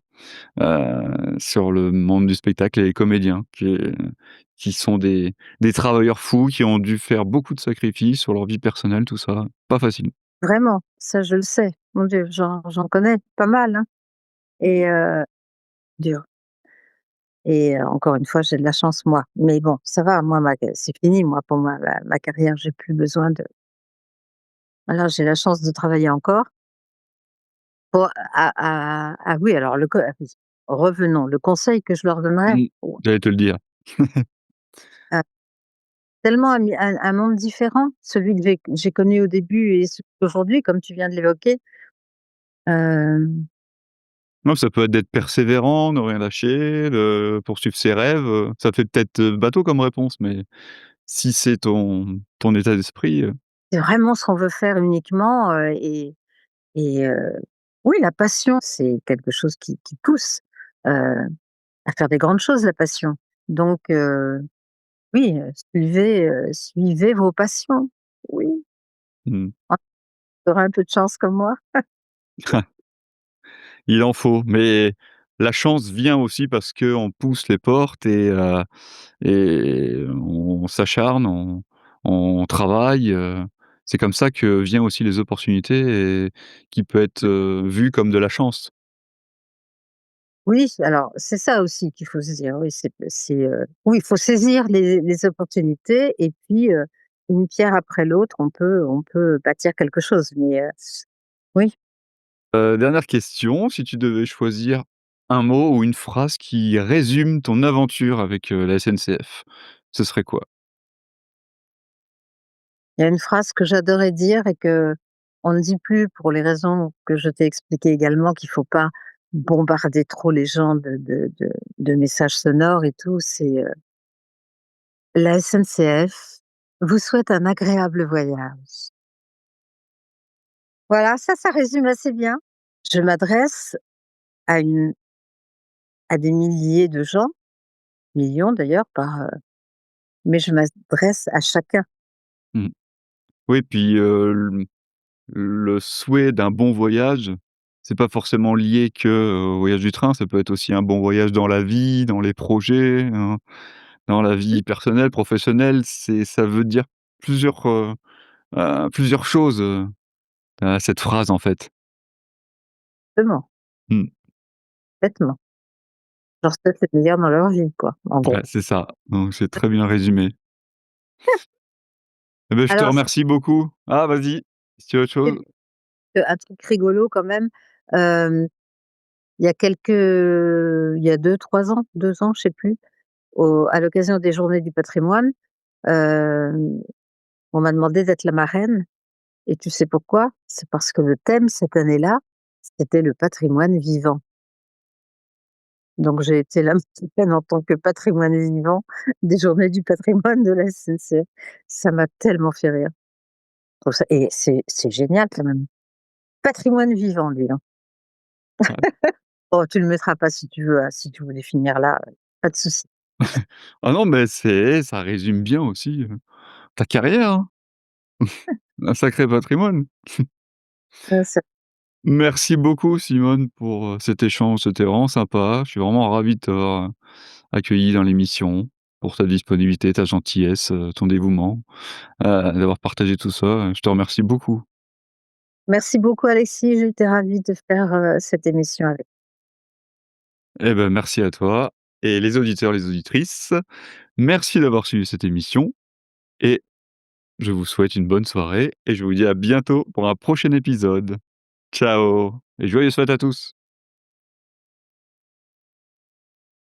sur le monde du spectacle et les comédiens qui sont des travailleurs fous, qui ont dû faire beaucoup de sacrifices sur leur vie personnelle, tout ça. Pas facile. Vraiment, ça je le sais. Mon Dieu, j'en connais pas mal, hein et dur et encore une fois, j'ai de la chance moi. Mais bon, ça va, moi ma c'est fini moi pour moi ma carrière, j'ai plus besoin de voilà, j'ai la chance de travailler encore. Pour oui, alors ah oui, revenons, le conseil que je leur donnerais, Mmh. J'allais te le dire. heu, tellement un monde différent, celui que j'ai connu au début et celui d'aujourd'hui, comme tu viens de l'évoquer. Hem, Non, ça peut être d'être persévérant, ne rien lâcher, de poursuivre ses rêves, ça fait peut-être, bateau comme réponse, mais si c'est ton état d'esprit, c'est vraiment ce qu'on veut faire uniquement, et oui, la passion, c'est quelque chose qui pousse, heu, à faire des grandes choses, la passion. Donc oui, suivez vos passions. Oui, mmh. tu auras un peu de chance comme moi. Il en faut, mais la chance vient aussi parce qu'on pousse les portes et on s'acharne, on travaille, c'est comme ça que vient aussi les opportunités et qui peut être, vu comme de la chance. Oui, alors c'est ça aussi qu'il faut se dire, oui, oui, il faut saisir les opportunités et puis, une pierre après l'autre, on peut bâtir quelque chose, mais oui, Dernière question, si tu devais choisir un mot ou une phrase qui résume ton aventure avec, la SNCF, ce serait quoi? il y a une phrase que j'adorais dire et qu'on ne dit plus pour les raisons que je t'ai expliquées également, qu'il faut pas bombarder trop les gens de messages sonores et tout, c'est, «La SNCF vous souhaite un agréable voyage». Voilà, ça résume assez bien. Je m'adresse à une à des milliers de gens, millions d'ailleurs mais je m'adresse à chacun. Mmh. Oui, puis, le souhait d'un bon voyage, c'est pas forcément lié que au voyage du train, ça peut être aussi un bon voyage dans la vie, dans les projets, dans la Mmh, vie personnelle, professionnelle. Ça veut dire plusieurs choses, cette phrase, en fait. exactement, Mmh. complètement. Je leur souhaite le meilleur dans leur vie, quoi, en Ouais, gros. c'est ça. Donc c'est très bien résumé. Eh beh, je te Alors c'est remercie beaucoup. Ah, vas-y, si tu as autre chose? un truc rigolo quand même, hem, il y a 2 3 ans, 2 ans, je sais plus, à l'occasion des Journées du patrimoine, hem, on m'a demandé d'être la marraine et tu sais pourquoi? C'est parce que le thème cette année-là, c'était le patrimoine vivant. Donc j'ai été la marraine en tant que patrimoine vivant des Journées du patrimoine de la SNCF. Ça m'a tellement fait rire. Je trouve ça et c'est génial quand même. Patrimoine vivant, lui, hein. Ouais. Oh, tu le mettras pas si tu veux, hein, si tu veux les finir là, pas de souci. Ah non, mais ça résume bien aussi, ta carrière, hein. Un sacré patrimoine. Ça Merci beaucoup Simone pour, cet échange, c'était vraiment sympa. Je suis vraiment ravi de t'avoir, accueilli dans l'émission, pour ta disponibilité, ta gentillesse, ton dévouement, d'avoir partagé tout ça, je te remercie beaucoup. Merci beaucoup Alexis, j'étais ravie de faire, cette émission avec Eh ben, merci à toi et les auditeurs, les auditrices, merci d'avoir suivi cette émission et je vous souhaite une bonne soirée et je vous dis à bientôt pour un prochain épisode. Ciao et joyeuses fêtes à tous.